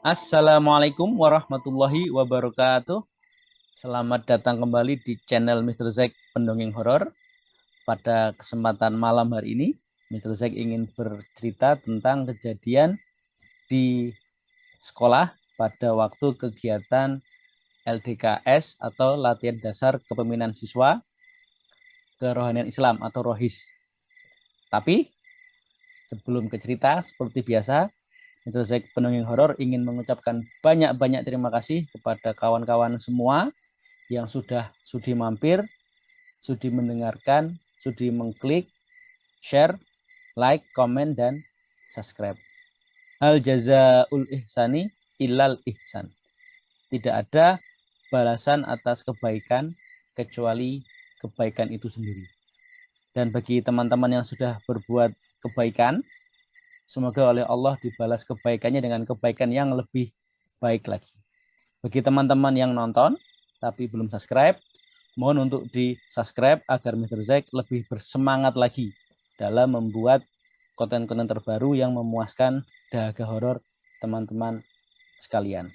Assalamualaikum warahmatullahi wabarakatuh. Selamat datang kembali di channel Mr. Zack Pendongeng Horor. Pada kesempatan malam hari ini, Mr. Zack ingin bercerita tentang kejadian di sekolah pada waktu kegiatan LDKS atau latihan dasar kepemimpinan siswa kerohanian Islam atau Rohis. Tapi sebelum ke cerita, seperti biasa, Mr. Zack Pendongeng Horor ingin mengucapkan banyak-banyak terima kasih kepada kawan-kawan semua yang sudah sudi mampir, sudi mendengarkan, sudi mengklik, share, like, komen, dan subscribe. Hal jazaul ihsani illal ihsan. Tidak ada balasan atas kebaikan kecuali kebaikan itu sendiri. Dan bagi teman-teman yang sudah berbuat kebaikan, semoga oleh Allah dibalas kebaikannya dengan kebaikan yang lebih baik lagi. Bagi teman-teman yang nonton tapi belum subscribe, mohon untuk di subscribe agar Mr. Zack lebih bersemangat lagi dalam membuat konten-konten terbaru yang memuaskan dahaga horor teman-teman sekalian.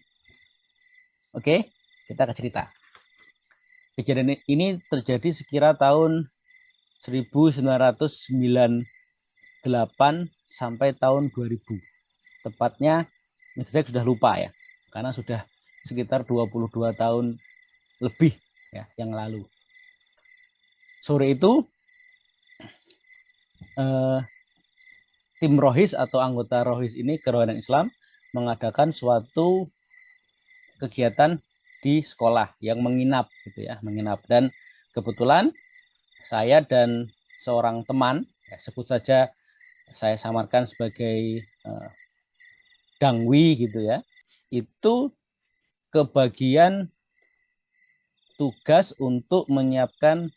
Oke, kita ke cerita. Kejadian ini terjadi sekira tahun 1998 sampai tahun 2000. Tepatnya Mr. Zack sudah lupa ya, karena sudah sekitar 22 tahun lebih ya yang lalu. Sore itu tim Rohis atau anggota Rohis ini kerohanian Islam mengadakan suatu kegiatan di sekolah yang menginap gitu ya, menginap. Dan kebetulan saya dan seorang teman, ya, sebut saja saya samarkan sebagai Dangwi gitu ya, itu kebagian tugas untuk menyiapkan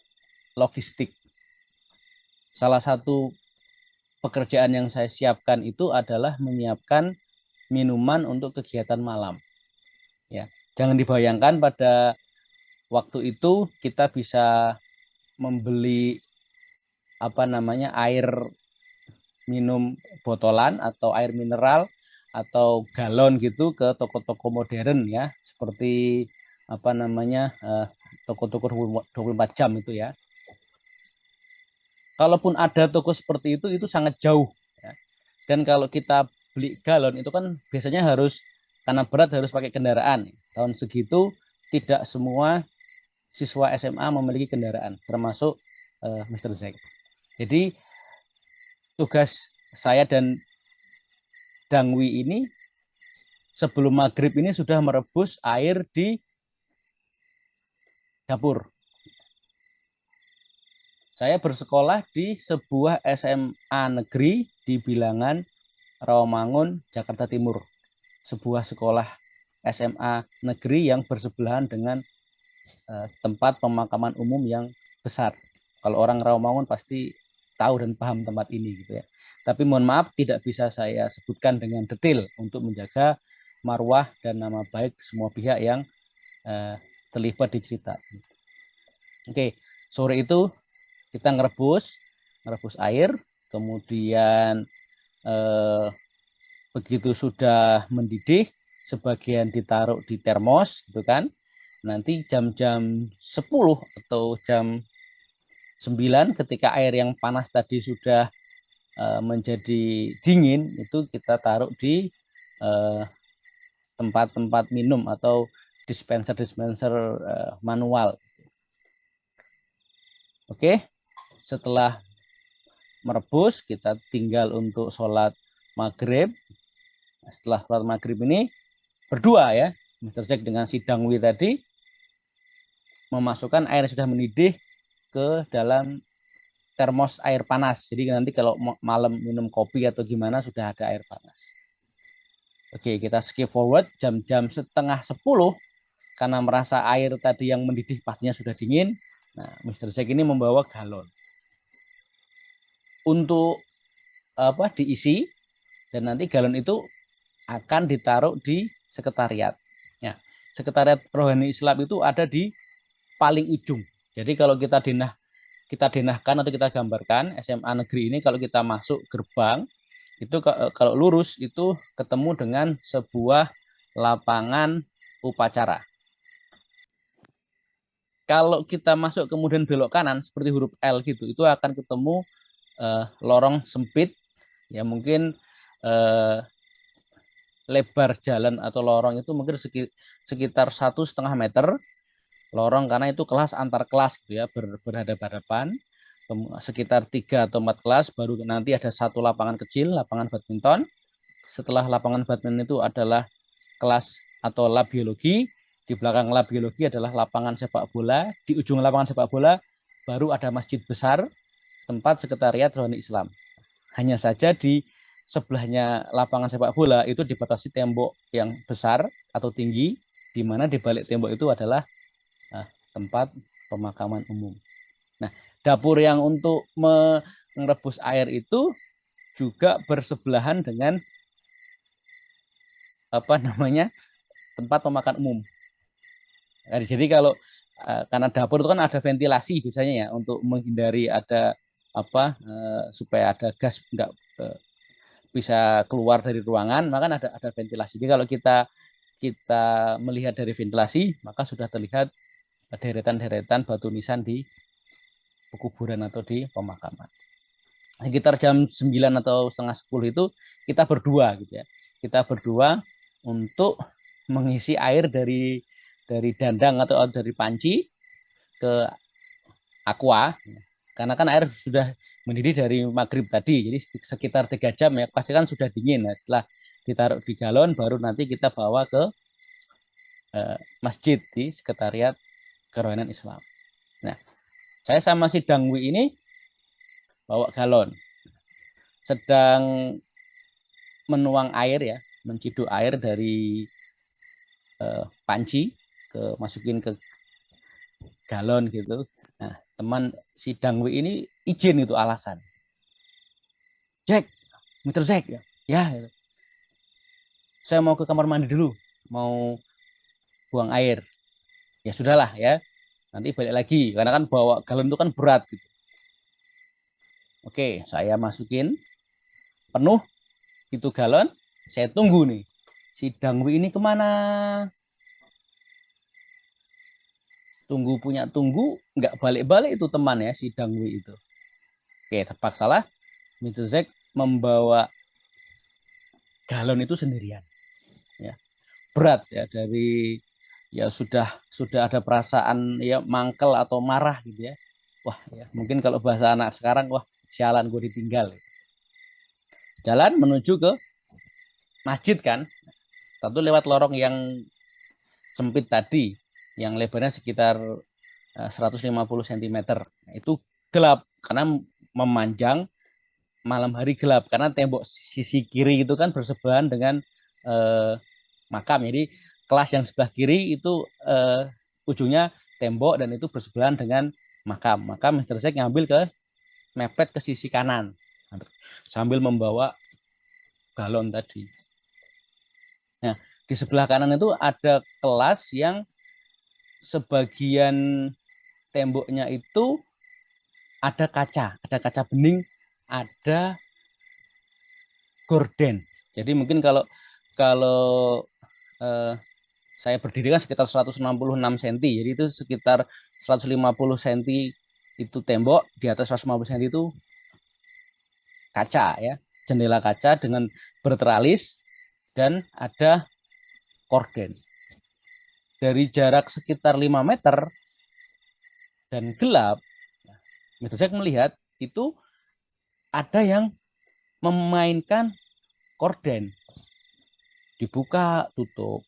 logistik. Salah satu pekerjaan yang saya siapkan itu adalah menyiapkan minuman untuk kegiatan malam. Ya, jangan dibayangkan pada waktu itu kita bisa membeli air minum botolan atau air mineral atau galon gitu ke toko-toko modern ya, seperti toko-toko 24 jam itu ya. Kalaupun ada toko seperti itu sangat jauh ya. Dan kalau kita beli galon itu kan biasanya harus, karena berat, harus pakai kendaraan. Tahun segitu tidak semua siswa SMA memiliki kendaraan, termasuk Mr. Zack. Jadi tugas saya dan Dangwi ini sebelum maghrib ini sudah merebus air di dapur. Saya bersekolah di sebuah SMA negeri di Bilangan, Rawamangun, Jakarta Timur. Sebuah sekolah SMA negeri yang bersebelahan dengan tempat pemakaman umum yang besar. Kalau orang Rawamangun pasti tahu dan paham tempat ini gitu ya. Tapi mohon maaf tidak bisa saya sebutkan dengan detail untuk menjaga marwah dan nama baik semua pihak yang terlibat di cerita. Oke, sore itu kita ngerebus air, kemudian begitu sudah mendidih, sebagian ditaruh di termos gitu kan. Nanti jam-jam 10 atau jam 9 ketika air yang panas tadi sudah menjadi dingin, itu kita taruh di tempat-tempat minum atau dispenser manual. Oke, setelah merebus kita tinggal untuk sholat maghrib. Setelah sholat maghrib ini berdua ya, Mr. Zack dengan si Dangwi tadi memasukkan air yang sudah mendidih ke dalam termos air panas. Jadi nanti kalau malam minum kopi atau gimana sudah ada air panas. Oke, kita skip forward jam-jam setengah 10 karena merasa air tadi yang mendidih pastinya sudah dingin. Nah, Mr. Zack ini membawa galon untuk diisi, dan nanti galon itu akan ditaruh di sekretariat. Ya, sekretariat Rohani Islam itu ada di paling ujung. Jadi kalau kita denahkan atau kita gambarkan SMA negeri ini, kalau kita masuk gerbang itu kalau lurus itu ketemu dengan sebuah lapangan upacara. Kalau kita masuk kemudian belok kanan seperti huruf L gitu, itu akan ketemu lorong sempit, ya mungkin lebar jalan atau lorong itu mungkin sekitar 1,5 meter lorong, karena itu kelas antar kelas gitu ya, berhadapan-hadapan. Sekitar 3 atau 4 kelas, baru nanti ada satu lapangan kecil, lapangan badminton. Setelah lapangan badminton itu adalah kelas atau lab biologi. Di belakang lab biologi adalah lapangan sepak bola. Di ujung lapangan sepak bola baru ada masjid besar, tempat sekretariat Rohani Islam. Hanya saja di sebelahnya lapangan sepak bola itu dibatasi tembok yang besar atau tinggi, di mana di balik tembok itu adalah tempat pemakaman umum. Nah, dapur yang untuk merebus air itu juga bersebelahan dengan tempat pemakaman umum. Jadi kalau karena dapur itu kan ada ventilasi biasanya ya, untuk menghindari ada supaya ada gas nggak bisa keluar dari ruangan, maka ada ventilasi. Jadi kalau kita melihat dari ventilasi, maka sudah terlihat deretan-deretan batu nisan di pekuburan atau di pemakaman. Sekitar jam 9 atau setengah 10 itu kita berdua gitu ya. Kita berdua untuk mengisi air dari dandang atau dari panci ke aqua. Karena kan air sudah mendidih dari maghrib tadi, jadi sekitar 3 jam ya, pasti kan sudah dingin. Nah, setelah ditaruh di galon, baru nanti kita bawa ke masjid di sekretariat Kerohanian Islam. Nah, saya sama si Dangwi ini bawa galon, sedang menuang air ya, menciduk air dari panci masukin ke galon gitu. Nah, teman si Dangwi ini izin, itu alasan. Jack, Mr. Jack ya, ya, saya mau ke kamar mandi dulu, mau buang air. Ya sudahlah ya, nanti balik lagi, karena kan bawa galon itu kan berat gitu. Oke, saya masukin penuh itu galon, saya tunggu nih, si Dangwi ini kemana. Tunggu, nggak balik-balik itu teman ya, si Dangwi itu. Oke, terpaksalah Mr. Zack membawa galon itu sendirian ya, berat ya, dari ya sudah ada perasaan ya mangkel atau marah gitu ya. Wah ya, mungkin kalau bahasa anak sekarang, wah sialan gue ditinggal. Jalan menuju ke masjid kan, tentu lewat lorong yang sempit tadi, yang lebarnya sekitar 150 cm. Nah, itu gelap karena memanjang, malam hari gelap karena tembok sisi kiri itu kan bersebelahan dengan makam. Jadi kelas yang sebelah kiri itu ujungnya tembok dan itu bersebelahan dengan makam. Maka Mr. Zack ngambil mepet ke sisi kanan sambil membawa galon tadi. Nah, di sebelah kanan itu ada kelas yang sebagian temboknya itu ada kaca bening, ada gorden. Jadi mungkin kalau saya berdiri kan sekitar 166 cm, jadi itu sekitar 150 cm itu tembok, di atas 150 cm itu kaca ya, jendela kaca dengan berteralis dan ada korden. Dari jarak sekitar 5 meter dan gelap, Mr. Jack melihat itu ada yang memainkan korden. Dibuka, tutup,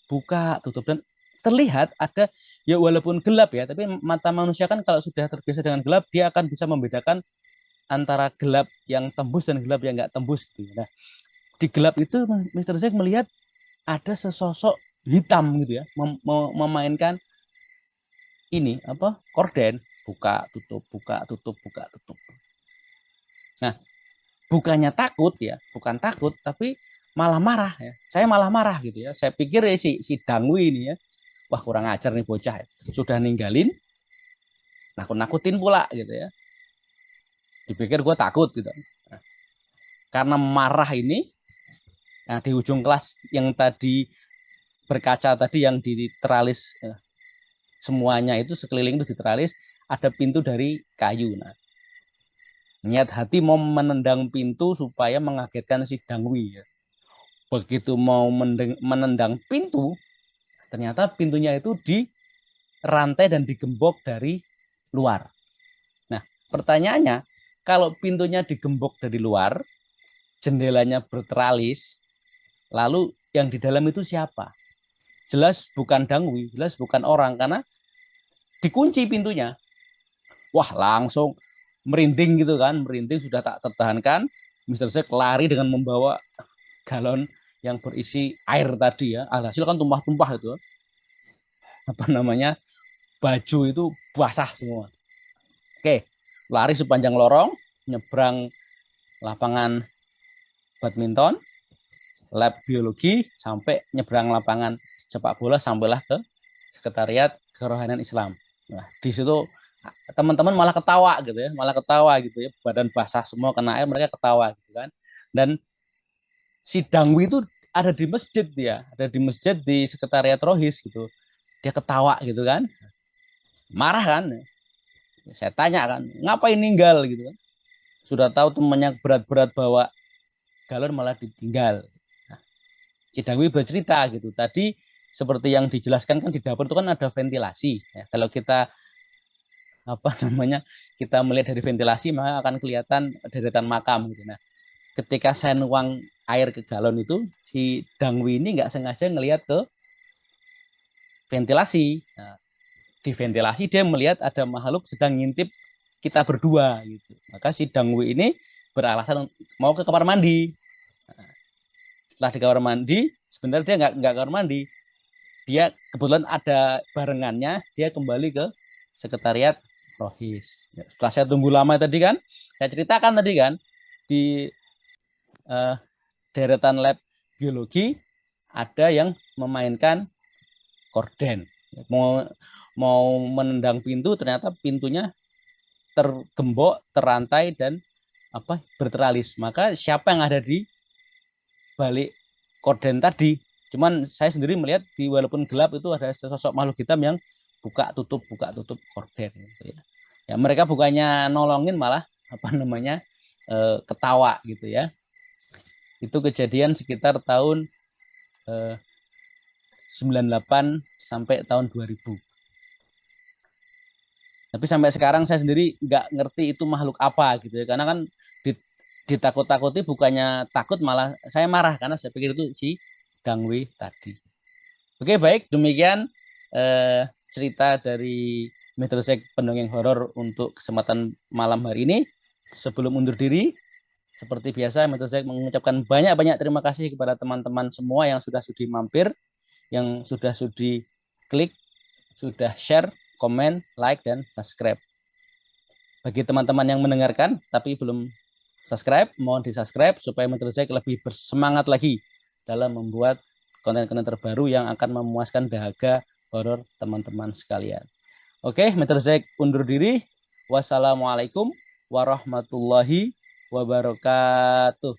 dan terlihat ada, ya walaupun gelap ya, tapi mata manusia kan kalau sudah terbiasa dengan gelap, dia akan bisa membedakan antara gelap yang tembus dan gelap yang nggak tembus gitu. Nah, di gelap itu Mr. Zack melihat ada sesosok hitam gitu ya, memainkan ini korden, buka tutup. Nah, bukannya takut ya, bukan takut, tapi malah marah ya. Saya malah marah gitu ya. Saya pikir ya si Dangwi ini ya, wah kurang ajar nih bocah ya. Sudah ninggalin, nakut-nakutin pula gitu ya. Dipikir gue takut gitu. Nah, karena marah ini, nah di ujung kelas yang tadi berkaca tadi yang diteralis semuanya itu sekeliling itu diteralis, ada pintu dari kayu. Nah, niat hati mau menendang pintu supaya mengagetkan si Dangwi ya. Begitu mau menendang pintu, ternyata pintunya itu dirantai dan digembok dari luar. Nah, pertanyaannya, kalau pintunya digembok dari luar, jendelanya berteralis, lalu yang di dalam itu siapa? Jelas bukan Dangwi, jelas bukan orang, karena dikunci pintunya. Wah, langsung merinding gitu kan, merinding sudah tak tertahankan. Mister Zack lari dengan membawa galon yang berisi air tadi ya. Alhasil kan tumpah-tumpah itu. Apa namanya? Baju itu basah semua. Oke, lari sepanjang lorong, nyebrang lapangan badminton, lab biologi, sampai nyebrang lapangan sepak bola, sampailah ke sekretariat kerohanian Islam. Nah, di situ teman-teman malah ketawa gitu ya, malah ketawa gitu ya, badan basah semua kena air, mereka ketawa gitu kan. Dan si Dangwi itu ada di masjid, dia ada di masjid di sekretariat Rohis gitu, dia ketawa gitu kan, marah kan. Saya tanya kan, ngapain ninggal gitu kan, sudah tahu temannya berat-berat bawa galon malah ditinggal. Nah, si Dangwi bercerita gitu tadi, seperti yang dijelaskan kan, di dapur itu kan ada ventilasi ya. Kalau kita apa namanya, kita melihat dari ventilasi maka akan kelihatan deretan makam gitu. Nah, ketika saya nuang air ke galon itu, si Dangwi ini nggak sengaja ngelihat ke ventilasi. Nah, di ventilasi dia melihat ada makhluk sedang ngintip kita berdua gitu. Maka si Dangwi ini beralasan mau ke kamar mandi. Nah, setelah di kamar mandi, sebenarnya dia nggak kamar mandi. Dia kebetulan ada barengannya, dia kembali ke sekretariat Rohis. Ya, setelah saya tunggu lama tadi kan, saya ceritakan tadi kan, di uh, deretan lab biologi ada yang memainkan korden. Mau mau menendang pintu, ternyata pintunya tergembok, terantai dan apa berteralis. Maka siapa yang ada di balik korden tadi? Cuman saya sendiri melihat di walaupun gelap itu ada sosok makhluk hitam yang buka tutup korden gitu ya. Ya mereka bukannya nolongin, malah apa namanya ketawa gitu ya. Itu kejadian sekitar tahun 98 sampai tahun 2000. Tapi sampai sekarang saya sendiri nggak ngerti itu makhluk apa gitu ya. Karena kan ditakut-takuti, bukannya takut malah saya marah karena saya pikir itu si Dangwi tadi. Oke, baik, demikian cerita dari Metrosek Pendongeng Horor untuk kesempatan malam hari ini. Sebelum undur diri, seperti biasa Metrosek mengucapkan banyak-banyak terima kasih kepada teman-teman semua yang sudah sudi mampir, yang sudah sudi klik, sudah share, komen, like, dan subscribe. Bagi teman-teman yang mendengarkan tapi belum subscribe, mohon di-subscribe supaya Metrosek lebih bersemangat lagi dalam membuat konten-konten terbaru yang akan memuaskan dahaga horor teman-teman sekalian. Oke, Metrosek undur diri. Wassalamualaikum warahmatullahi wabarakatuh.